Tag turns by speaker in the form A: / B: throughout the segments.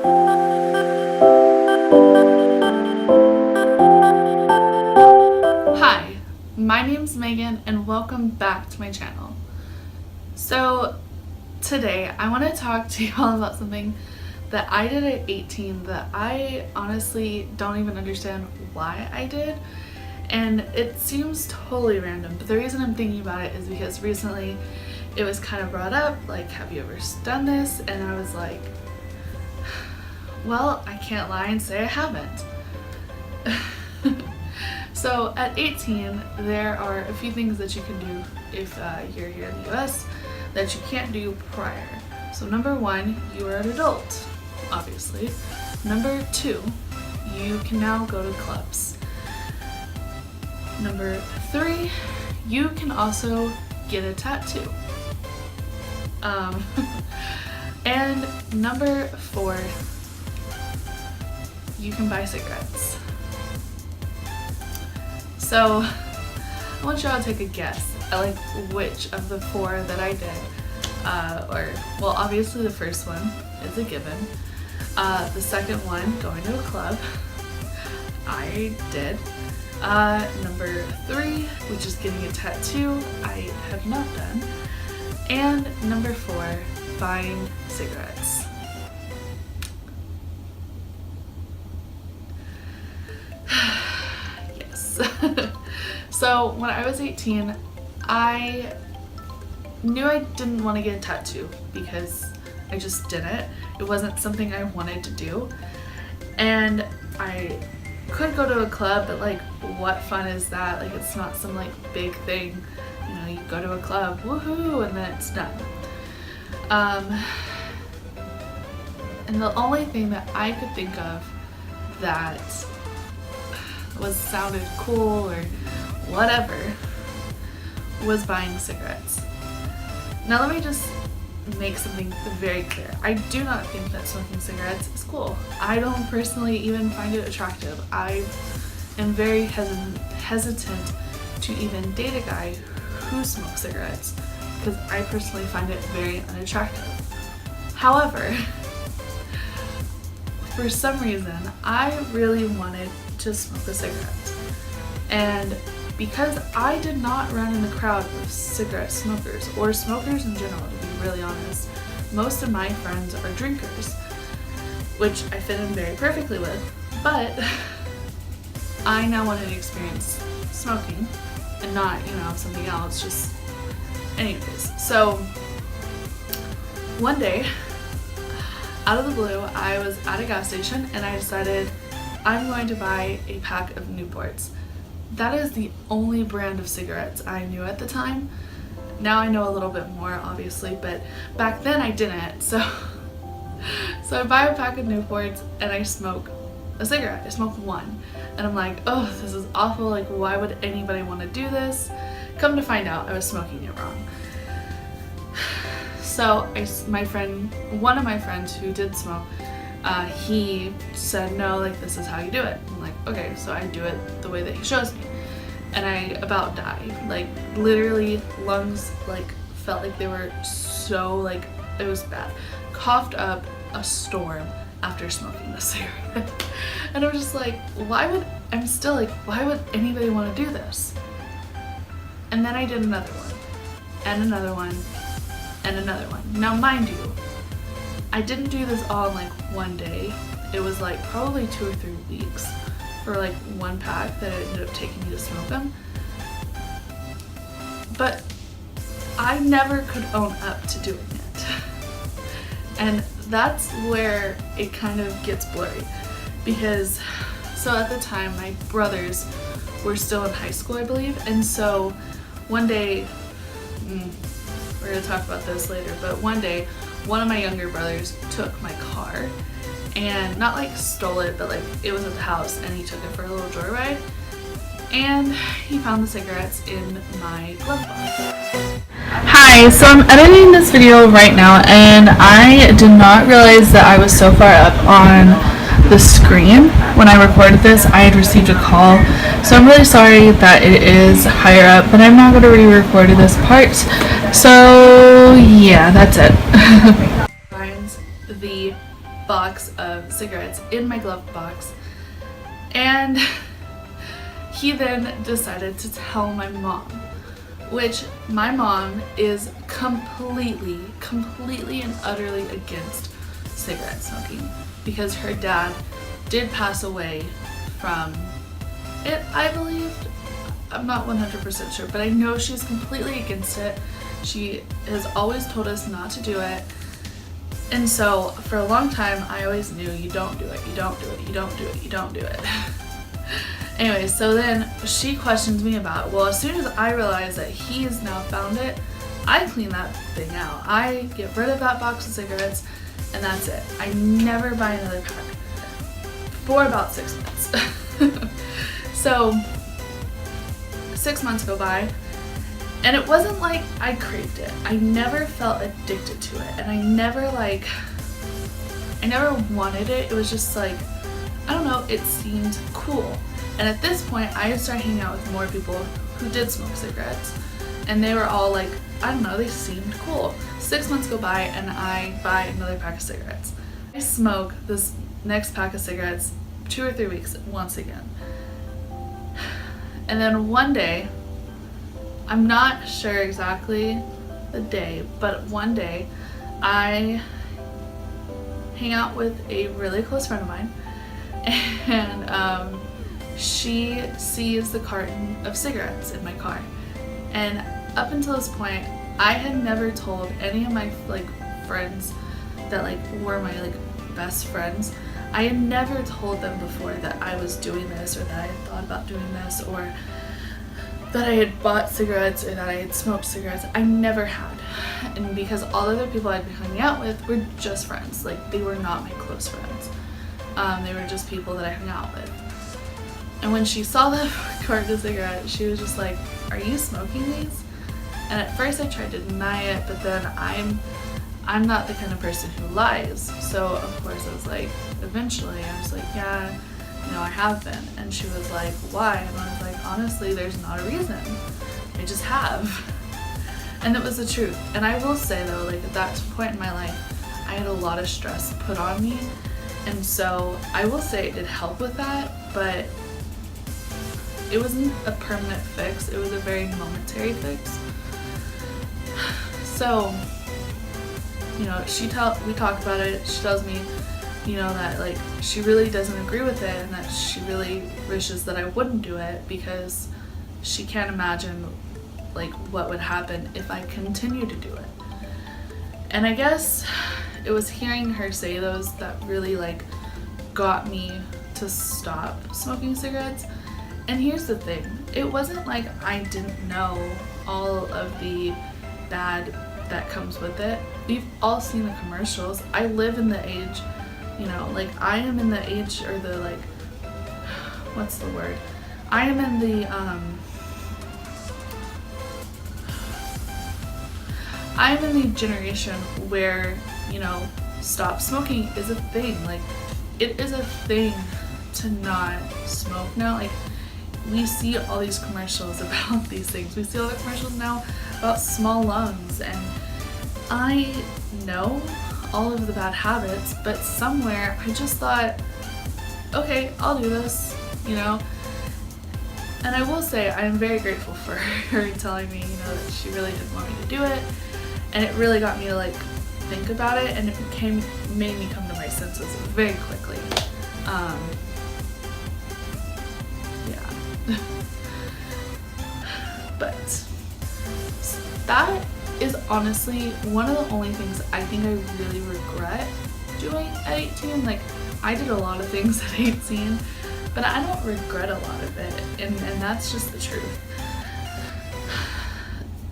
A: Hi, my name's Megan and welcome back to my channel. So today I want to talk to you all about something that I did at 18 that I honestly don't even understand why I did, and it seems totally random, but the reason I'm thinking about it is because recently it was kind of brought up, like, have you ever done this? And I was like, well, I can't lie and say I haven't. So at 18, there are a few things that you can do if you're here in the US that you can't do prior. So number one, you are an adult, obviously. Number two, you can now go to clubs. Number three, you can also get a tattoo. And number four, you can buy cigarettes. So I want y'all to take a guess at like which of the four that I did. Well, obviously the first one is a given. The second one, going to a club, I did. Number three, which is getting a tattoo, I have not done. And number four, buying cigarettes. Yes. So when I was 18, I knew I didn't want to get a tattoo because I just didn't. It wasn't something I wanted to do. And I could go to a club, but like, what fun is that? Like, it's not some like big thing. You know, you go to a club, woohoo, and then it's done. And the only thing that I could think of that sounded cool or whatever was buying cigarettes. Now let me just make something very clear. I do not think that smoking cigarettes is cool. I don't personally even find it attractive. I am very hesitant to even date a guy who smokes cigarettes because I personally find it very unattractive. However, for some reason, I really wanted to smoke a cigarette. And because I did not run in the crowd with cigarette smokers, or smokers in general, to be really honest, most of my friends are drinkers, which I fit in very perfectly with, but I now wanted to experience smoking and not, you know, something else, just anyways. So one day, out of the blue, I was at a gas station and I decided I'm going to buy a pack of Newports. That is the only brand of cigarettes I knew at the time. Now I know a little bit more, obviously, but back then I didn't. So I buy a pack of Newports and I smoke a cigarette. I smoke one. And I'm like, oh, this is awful. Like, why would anybody want to do this? Come to find out, I was smoking it wrong. So one of my friends who did smoke, he said, no, like, this is how you do it. I'm like, okay, so I do it the way that he shows me. And I about died. Like, literally, lungs, like, felt like they were so, like, it was bad. Coughed up a storm after smoking the cigarette. And I was just like, why would anybody want to do this? And then I did another one, and another one, and another one. Now, mind you, I didn't do this all in like one day. It was like probably 2 or 3 weeks for like one pack that it ended up taking me to smoke them. But I never could own up to doing it. And that's where it kind of gets blurry. Because, so at the time, my brothers were still in high school, I believe. And so one day, we're gonna talk about this later, but one day, one of my younger brothers took my car and not like stole it, but like it was at the house and he took it for a little joyride, and he found the cigarettes in my glove box. Hi, so I'm editing this video right now and I did not realize that I was so far up on the screen when I recorded this. I had received a call, so I'm really sorry that it is higher up, but I'm not going to re-record this part. So yeah, that's it. Finds the box of cigarettes in my glove box, and he then decided to tell my mom, which my mom is completely and utterly against cigarette smoking because her dad did pass away from it, I believe. I'm not 100% sure, but I know she's completely against it. She has always told us not to do it. And so for a long time, I always knew, you don't do it, you don't do it, you don't do it, you don't do it. Anyway, so then she questions me about it. Well, as soon as I realize that he has now found it, I clean that thing out. I get rid of that box of cigarettes, and that's it. I never buy another pack for about 6 months. So 6 months go by, and it wasn't like I craved it. I never felt addicted to it, and I never wanted it. It was just like, I don't know, it seemed cool. And at this point, I started hanging out with more people who did smoke cigarettes, and they were all like, I don't know, they seemed cool. 6 months go by, and I buy another pack of cigarettes. I smoke this next pack of cigarettes 2 or 3 weeks once again. And then one day, I'm not sure exactly the day, but one day I hang out with a really close friend of mine, and she sees the carton of cigarettes in my car. And up until this point, I had never told any of my friends that were my best friends. I had never told them before that I was doing this, or that I had thought about doing this, or that I had bought cigarettes, or that I had smoked cigarettes. I never had. And because all the other people I'd been hanging out with were just friends. They were not my close friends. They were just people that I hung out with. And when she saw the carton of cigarettes, she was just like, "Are you smoking these?" And at first I tried to deny it, but then I'm not the kind of person who lies. So of course I was like, eventually I was like, "Yeah, I have been." And she was like, "Why?" And I was like, "Honestly, there's not a reason. I just have." And it was the truth. And I will say though, at that point in my life, I had a lot of stress put on me. And so I will say it did help with that, but it wasn't a permanent fix. It was a very momentary fix. So, we talked about it. She tells me, that she really doesn't agree with it, and that she really wishes that I wouldn't do it because she can't imagine what would happen if I continue to do it. And I guess it was hearing her say those that really got me to stop smoking cigarettes. And here's the thing, it wasn't like I didn't know all of the bad that comes with it. We've all seen the commercials. I live in the age, I am in the age, or the what's the word? I am in the I am in the generation where, stop smoking is a thing. It is a thing to not smoke now. We see all these commercials about these things. We see all the commercials now about small lungs, and I know all of the bad habits, but somewhere I just thought, okay, I'll do this, And I will say I am very grateful for her telling me, that she really didn't want me to do it, and it really got me to think about it, and it made me come to my senses very quickly. But that is honestly one of the only things I think I really regret doing at 18. I did a lot of things at 18, but I don't regret a lot of it, and that's just the truth.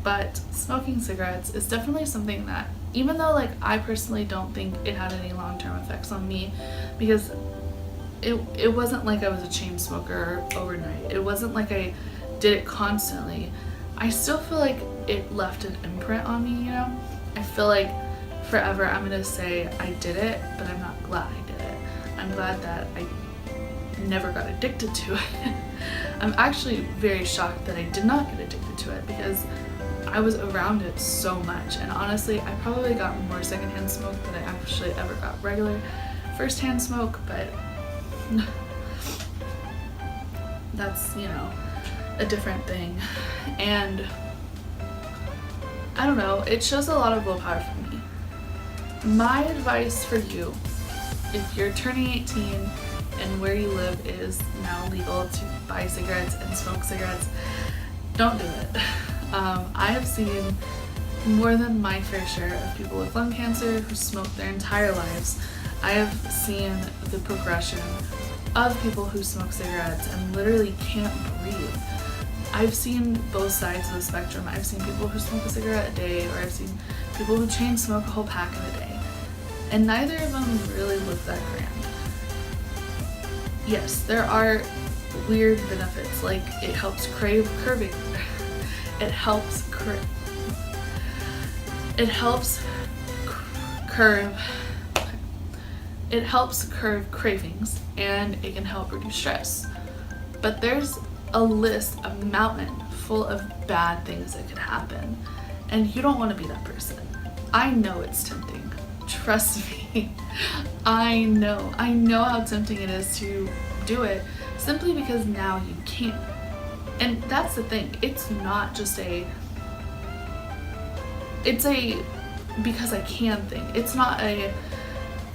A: But smoking cigarettes is definitely something that, even though I personally don't think it had any long-term effects on me, because it wasn't like I was a chain smoker overnight. It wasn't like I did it constantly. I still feel like it left an imprint on me, I feel like forever I'm gonna say I did it, but I'm not glad I did it. I'm glad that I never got addicted to it. I'm actually very shocked that I did not get addicted to it, because I was around it so much, and honestly I probably got more secondhand smoke than I actually ever got regular firsthand smoke, but that's, you know, a different thing. And I don't know, it shows a lot of willpower for me. My advice for you, if you're turning 18 and where you live is now legal to buy cigarettes and smoke cigarettes, don't do it. I have seen more than my fair share of people with lung cancer who smoke their entire lives. I have seen the progression of people who smoke cigarettes and literally can't breathe. I've seen both sides of the spectrum. I've seen people who smoke a cigarette a day, or I've seen people who chain smoke a whole pack in a day. And neither of them really look that grand. Yes, there are weird benefits, like it helps curve cravings, and it can help reduce stress. But there's a list, a mountain full of bad things that could happen, and you don't want to be that person. I know it's tempting. Trust me. I know how tempting it is to do it simply because now you can. And that's the thing. It's not just it's a because I can thing. It's not a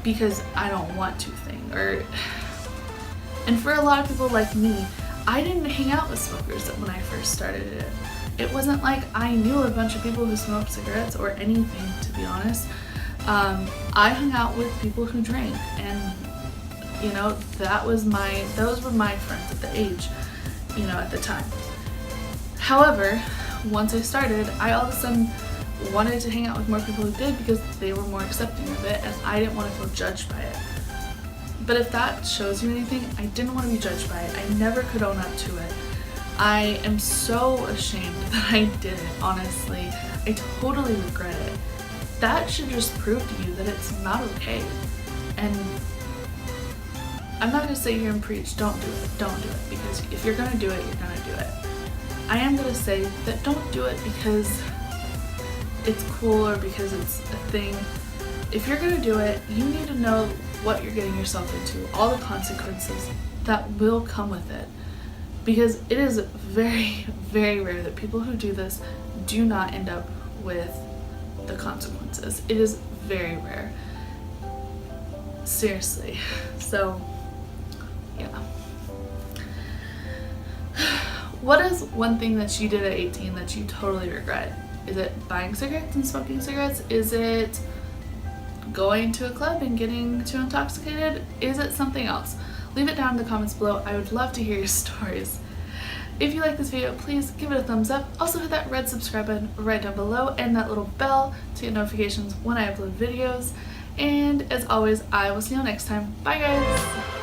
A: because I don't want to thing. And for a lot of people like me, I didn't hang out with smokers when I first started it. It wasn't like I knew a bunch of people who smoked cigarettes or anything, to be honest. I hung out with people who drank, and you know, those were my friends at the age, you know, at the time. However, once I started, I all of a sudden wanted to hang out with more people who did because they were more accepting of it, and I didn't want to feel judged by it. But if that shows you anything, I didn't want to be judged by it. I never could own up to it. I am so ashamed that I did it, honestly. I totally regret it. That should just prove to you that it's not okay. And I'm not going to sit here and preach, don't do it, because if you're going to do it, you're going to do it. I am going to say that don't do it because it's cool or because it's a thing. If you're going to do it, you need to know what you're getting yourself into, all the consequences that will come with it. Because it is very, very rare that people who do this do not end up with the consequences. It is very rare. Seriously. So, yeah. What is one thing that you did at 18 that you totally regret? Is it buying cigarettes and smoking cigarettes? Is it going to a club and getting too intoxicated? Is it something else? Leave it down in the comments below. I would love to hear your stories. If you like this video, please give it a thumbs up. Also hit that red subscribe button right down below and that little bell to get notifications when I upload videos. And as always, I will see you next time. Bye guys!